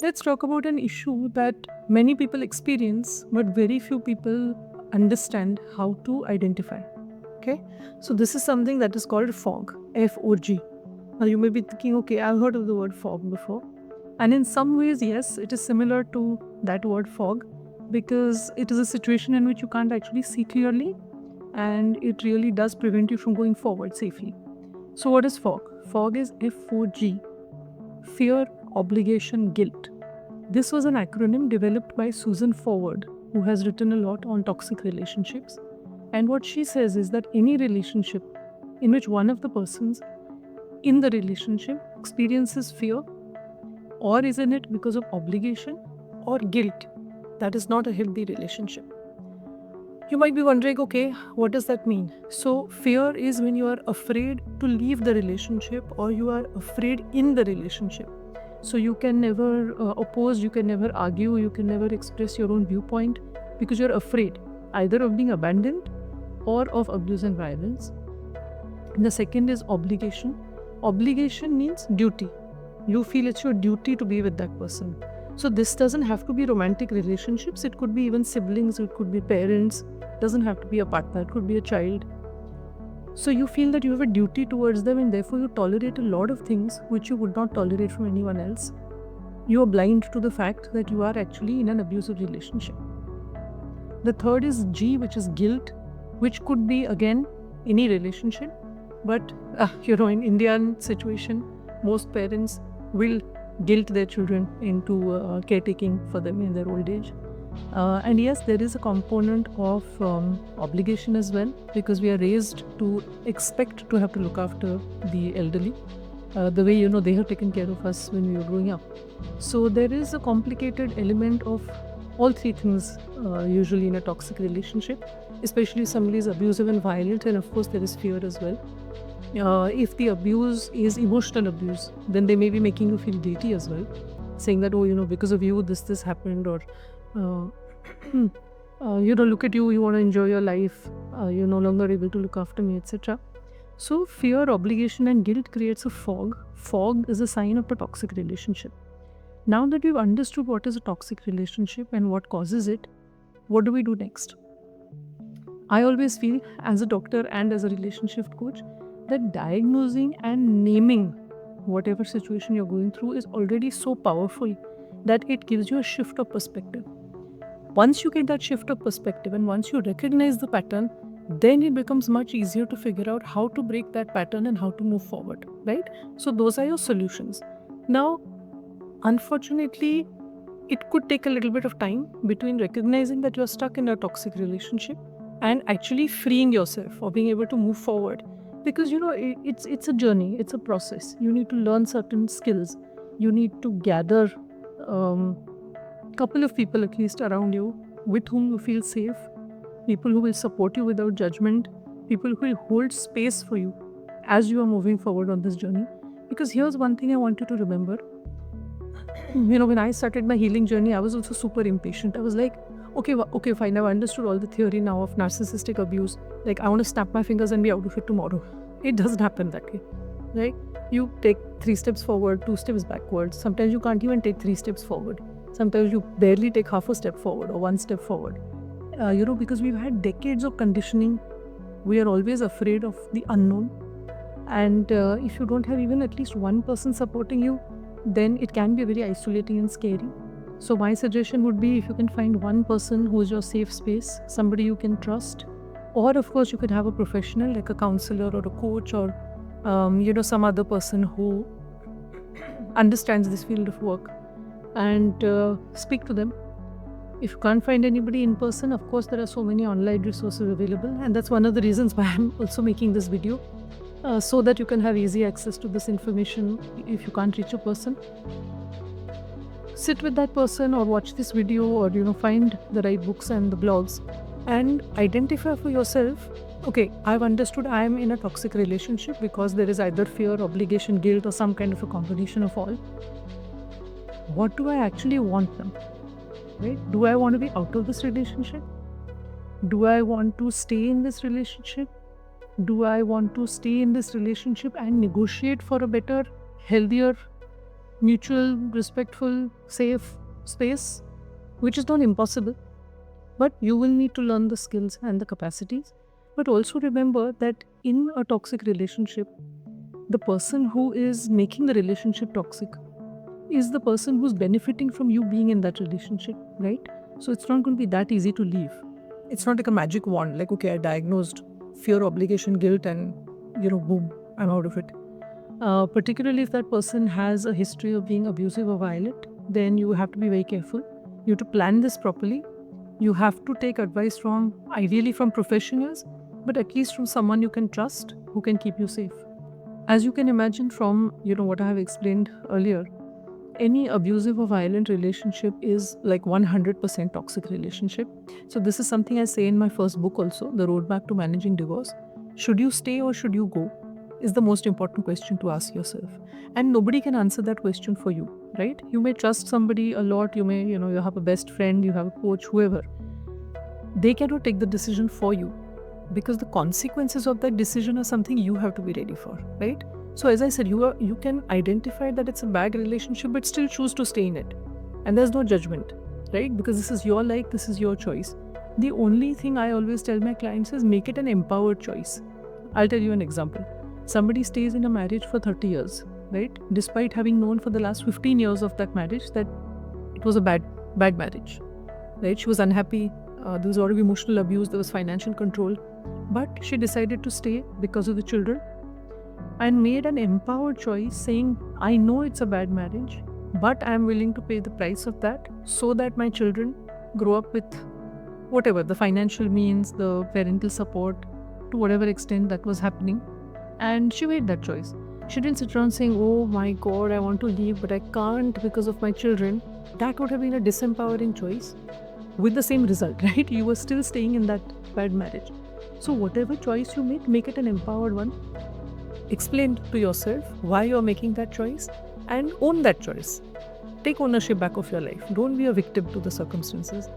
Let's talk about an issue that many people experience, but very few people understand how to identify. Okay, so this is something that is called fog, FOG. Now you may be thinking, okay, I've heard of the word fog before. And in some ways, yes, it is similar to that word fog because it is a situation in which you can't actually see clearly and it really does prevent you from going forward safely. So, what is fog? Fog is FOG, fear, obligation, guilt. This was an acronym developed by Susan Forward, who has written a lot on toxic relationships. And what she says is that any relationship in which one of the persons in the relationship experiences fear or is in it because of obligation or guilt, that is not a healthy relationship. You might be wondering, okay, what does that mean? So, fear is when you are afraid to leave the relationship or you are afraid in the relationship. So, you can never oppose, you can never argue, you can never express your own viewpoint because you're afraid either of being abandoned or of abuse and violence. And the second is obligation. Obligation means duty. You feel it's your duty to be with that person. So this doesn't have to be romantic relationships. It could be even siblings, it could be parents, it doesn't have to be a partner, it could be a child. So you feel that you have a duty towards them and therefore you tolerate a lot of things which you would not tolerate from anyone else. You are blind to the fact that you are actually in an abusive relationship. The third is G, which is guilt, which could be again any relationship. But in Indian situation, most parents will guilt their children into caretaking for them in their old age. And yes, there is a component of obligation as well because we are raised to expect to have to look after the elderly the way they have taken care of us when we were growing up. So there is a complicated element of all three things usually in a toxic relationship, especially if somebody is abusive and violent, and of course there is fear as well. If the abuse is emotional abuse, then they may be making you feel guilty as well, saying that, because of you this happened, or look at you want to enjoy your life, you're no longer able to look after me, etc. So fear, obligation and guilt creates a fog. Fog is a sign of a toxic relationship. Now that we've understood what is a toxic relationship and what causes it, what do we do next? I always feel, as a doctor and as a relationship coach, that diagnosing and naming whatever situation you're going through is already so powerful that it gives you a shift of perspective. Once you get that shift of perspective and once you recognize the pattern, then it becomes much easier to figure out how to break that pattern and how to move forward, right? So those are your solutions. Now, unfortunately, it could take a little bit of time between recognizing that you're stuck in a toxic relationship and actually freeing yourself or being able to move forward. Because it's a journey, it's a process. You need to learn certain skills. You need to gather couple of people at least around you with whom you feel safe, people who will support you without judgment, people who will hold space for you as you are moving forward on this journey. Because here's one thing I want you to remember. When I started my healing journey, I was also super impatient. I was like, okay, fine, I've understood all the theory now of narcissistic abuse. Like, I want to snap my fingers and be out of it tomorrow. It doesn't happen that way, right? You take 3 steps forward, 2 steps backwards. Sometimes you can't even take 3 steps forward. Sometimes you barely take half a step forward or 1 step forward. Because we've had decades of conditioning, we are always afraid of the unknown. And if you don't have even at least one person supporting you, then it can be very isolating and scary. So my suggestion would be, if you can find one person who is your safe space, somebody you can trust, or of course you could have a professional like a counselor or a coach or some other person who understands this field of work, and speak to them. If you can't find anybody in person, of course there are so many online resources available, and that's one of the reasons why I'm also making this video, so that you can have easy access to this information if you can't reach a person. Sit with that person or watch this video, or find the right books and the blogs and identify for yourself, okay, I've understood I am in a toxic relationship because there is either fear, obligation, guilt, or some kind of a combination of all. What do I actually want now? Right? Do I want to be out of this relationship? Do I want to stay in this relationship? Do I want to stay in this relationship and negotiate for a better, healthier mutual, respectful, safe space, which is not impossible, but you will need to learn the skills and the capacities. But also remember that in a toxic relationship, the person who is making the relationship toxic is the person who's benefiting from you being in that relationship, right? So it's not going to be that easy to leave. It's not like a magic wand, like, okay, I diagnosed fear, obligation, guilt, and, boom, I'm out of it. Particularly if that person has a history of being abusive or violent, then you have to be very careful. You have to plan this properly. You have to take advice from, ideally from professionals, but at least from someone you can trust who can keep you safe. As you can imagine from, what I have explained earlier, any abusive or violent relationship is like 100% toxic relationship. So this is something I say in my first book also, The Roadmap to Managing Divorce. Should you stay or should you go is the most important question to ask yourself. And nobody can answer that question for you, right? You may trust somebody a lot, you may, you have a best friend, you have a coach, whoever. They cannot take the decision for you because the consequences of that decision are something you have to be ready for, right? So as I said, you can identify that it's a bad relationship, but still choose to stay in it. And there's no judgment, right? Because this is your life, this is your choice. The only thing I always tell my clients is make it an empowered choice. I'll tell you an example. Somebody stays in a marriage for 30 years, right? Despite having known for the last 15 years of that marriage that it was a bad marriage, right? She was unhappy. There was a lot of emotional abuse. There was financial control. But she decided to stay because of the children and made an empowered choice saying, I know it's a bad marriage, but I'm willing to pay the price of that so that my children grow up with whatever, the financial means, the parental support, to whatever extent that was happening. And she made that choice. She didn't sit around saying, oh my God, I want to leave, but I can't because of my children. That would have been a disempowering choice with the same result, right? You were still staying in that bad marriage. So whatever choice you make it an empowered one. Explain to yourself why you're making that choice and own that choice. Take ownership back of your life. Don't be a victim to the circumstances.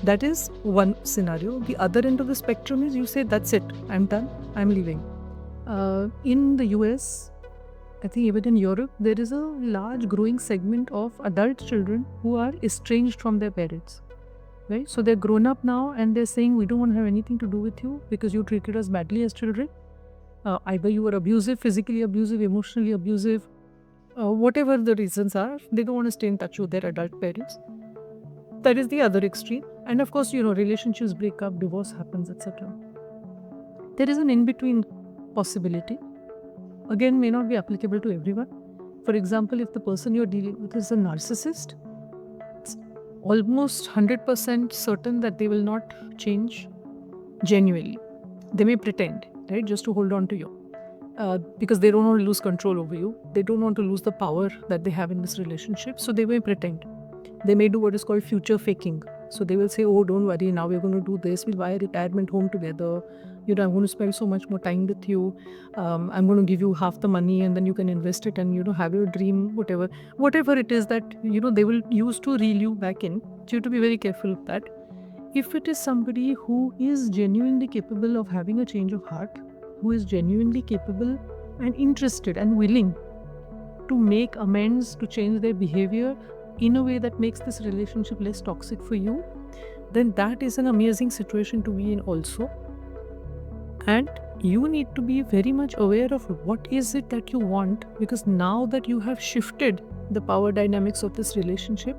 That is one scenario. The other end of the spectrum is you say, that's it, I'm done, I'm leaving. In the US, I think even in Europe, there is a large growing segment of adult children who are estranged from their parents. Right? So they're grown up now and they're saying, we don't want to have anything to do with you because you treated us badly as children. Either you were abusive, physically abusive, emotionally abusive, whatever the reasons are, they don't want to stay in touch with their adult parents. That is the other extreme. And of course, relationships break up, divorce happens, etc. There is an in-between possibility. Again, may not be applicable to everyone. For example, if the person you're dealing with is a narcissist, it's almost 100% certain that they will not change genuinely. They may pretend, right, just to hold on to you. Because they don't want to lose control over you. They don't want to lose the power that they have in this relationship. So they may pretend. They may do what is called future faking. So they will say, oh, don't worry, now we're going to do this. We'll buy a retirement home together. I'm going to spend so much more time with you. I'm going to give you half the money and then you can invest it and, have your dream, whatever. Whatever it is that, they will use to reel you back in. So you have to be very careful of that. If it is somebody who is genuinely capable of having a change of heart, who is genuinely capable and interested and willing to make amends, to change their behavior in a way that makes this relationship less toxic for you, then that is an amazing situation to be in also. And you need to be very much aware of what is it that you want, because now that you have shifted the power dynamics of this relationship,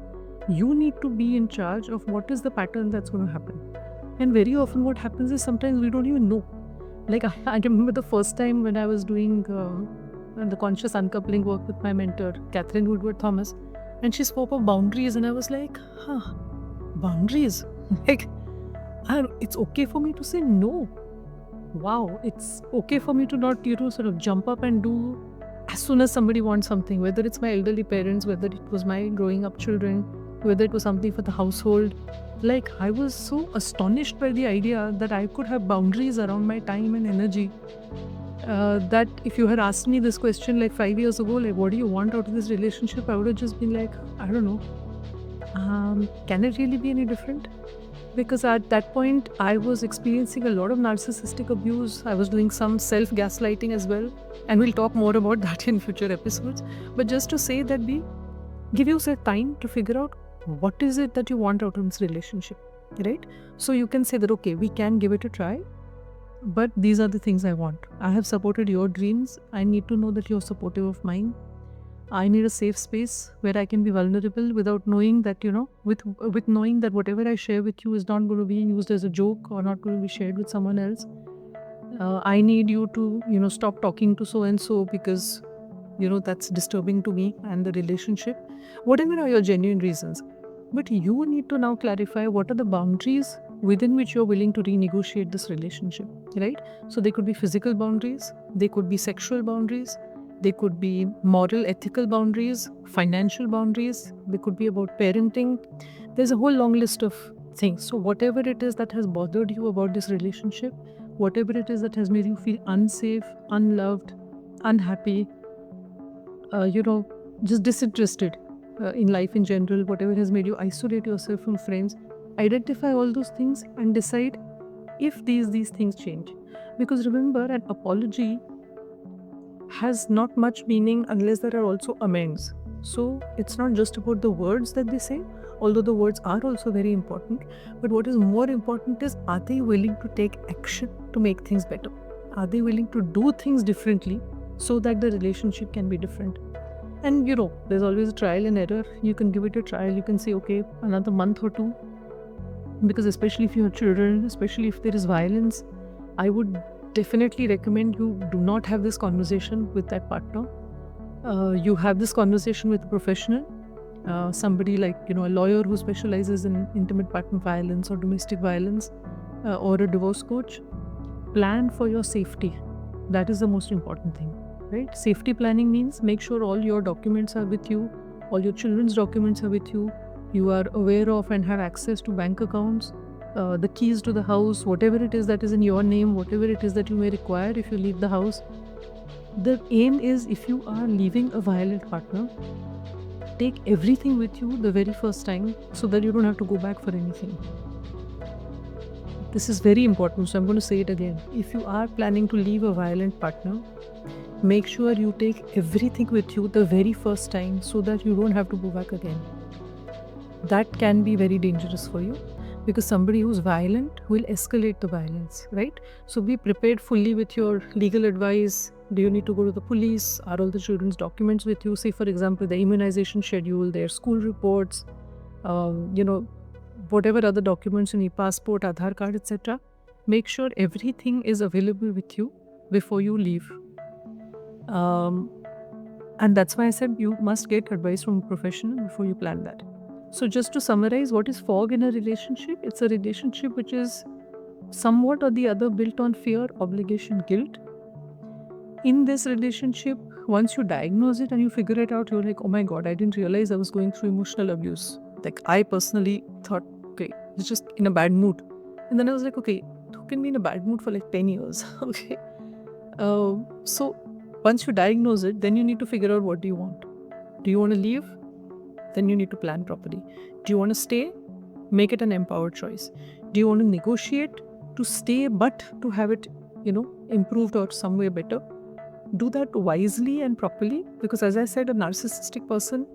you need to be in charge of what is the pattern that's going to happen. And very often what happens is sometimes we don't even know. Like I remember the first time when I was doing the conscious uncoupling work with my mentor, Catherine Woodward Thomas, and she spoke of boundaries and I was like, boundaries? Like, it's okay for me to say no. Wow, it's okay for me to not, sort of jump up and do as soon as somebody wants something, whether it's my elderly parents, whether it was my growing up children, whether it was something for the household. Like, I was so astonished by the idea that I could have boundaries around my time and energy. That if you had asked me this question like 5 years ago, like, what do you want out of this relationship? I would have just been like, I don't know. Can it really be any different? Because at that point, I was experiencing a lot of narcissistic abuse. I was doing some self gaslighting as well. And we'll talk more about that in future episodes. But just to say that, give yourself time to figure out what is it that you want out of this relationship, right? So you can say that, okay, we can give it a try, but these are the things I want. I have supported your dreams. I need to know that you're supportive of mine. I need a safe space where I can be vulnerable without knowing that, with knowing that whatever I share with you is not going to be used as a joke or not going to be shared with someone else. I need you to, stop talking to so and so because, that's disturbing to me and the relationship. Whatever are your genuine reasons. But you need to now clarify what are the boundaries within which you're willing to renegotiate this relationship, right? So they could be physical boundaries, they could be sexual boundaries, they could be moral, ethical boundaries, financial boundaries. They could be about parenting. There's a whole long list of things. So whatever it is that has bothered you about this relationship, whatever it is that has made you feel unsafe, unloved, unhappy, just disinterested in life in general, whatever has made you isolate yourself from friends, identify all those things and decide if these things change. Because remember, an apology has not much meaning unless there are also amends. So it's not just about the words that they say, although the words are also very important. But what is more important is, are they willing to take action to make things better? Are they willing to do things differently so that the relationship can be different? And there's always a trial and error. You can give it a trial. You can say, okay, another month or two. Because especially if you have children, especially if there is violence, I would definitely recommend you do not have this conversation with that partner. You have this conversation with a professional, somebody like, a lawyer who specializes in intimate partner violence or domestic violence, or a divorce coach. Plan for your safety. That is the most important thing, right? Safety planning means make sure all your documents are with you, all your children's documents are with you, you are aware of and have access to bank accounts, the keys to the house, whatever it is that is in your name, whatever it is that you may require if you leave the house. The aim is, if you are leaving a violent partner, take everything with you the very first time so that you don't have to go back for anything. This is very important, so I'm going to say it again. If you are planning to leave a violent partner, make sure you take everything with you the very first time so that you don't have to go back again. That can be very dangerous for you, because somebody who's violent will escalate the violence, right? So be prepared fully with your legal advice. Do you need to go to the police? Are all the children's documents with you? Say, for example, the immunization schedule, their school reports, whatever other documents you need, passport, Aadhaar card, etc. Make sure everything is available with you before you leave. And that's why I said you must get advice from a professional before you plan that. So just to summarize, what is fog in a relationship? It's a relationship which is somewhat or the other built on fear, obligation, guilt. In this relationship, once you diagnose it and you figure it out, you're like, oh my God, I didn't realize I was going through emotional abuse. Like, I personally thought, okay, it's just in a bad mood. And then I was like, okay, who can be in a bad mood for like 10 years? Okay. So once you diagnose it, then you need to figure out, what do you want? Do you want to leave? Then you need to plan properly. Do you want to stay? Make it an empowered choice. Do you want to negotiate to stay but to have it, improved or some way better? Do that wisely and properly, because as I said, a narcissistic person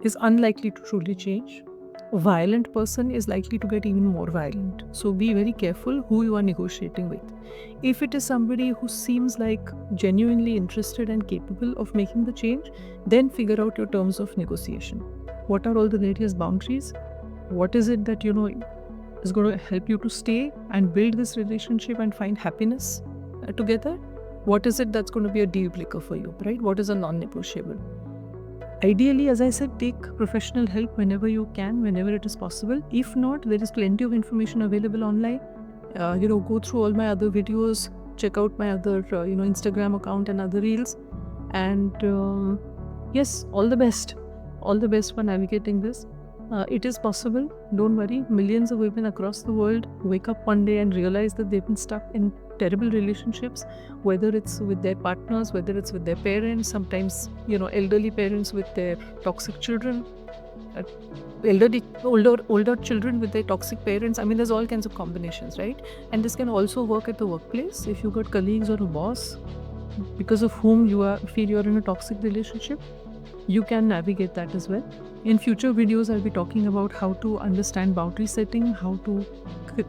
is unlikely to truly change. A violent person is likely to get even more violent. So be very careful who you are negotiating with. If it is somebody who seems like genuinely interested and capable of making the change, then figure out your terms of negotiation. What are all the various boundaries? What is it that, is going to help you to stay and build this relationship and find happiness together? What is it that's going to be a deal breaker for you, right? What is a non-negotiable? Ideally, as I said, take professional help whenever you can, whenever it is possible. If not, there is plenty of information available online. Go through all my other videos, check out my other, Instagram account and other reels. And yes, all the best. All the best for navigating this. It is possible. Don't worry. Millions of women across the world wake up one day and realize that they've been stuck in terrible relationships, whether it's with their partners, whether it's with their parents, sometimes, elderly parents with their toxic children. older children with their toxic parents. I mean, there's all kinds of combinations, right? And this can also work at the workplace. If you've got colleagues or a boss because of whom feel you're in a toxic relationship, you can navigate that as well. In future videos, I'll be talking about how to understand boundary setting, how to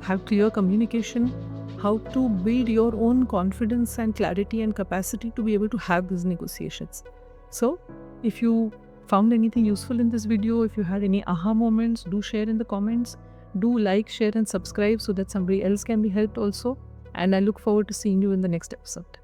have clear communication, how to build your own confidence and clarity and capacity to be able to have these negotiations. So, if you found anything useful in this video, if you had any aha moments, do share in the comments. Do like, share and subscribe so that somebody else can be helped also. And I look forward to seeing you in the next episode.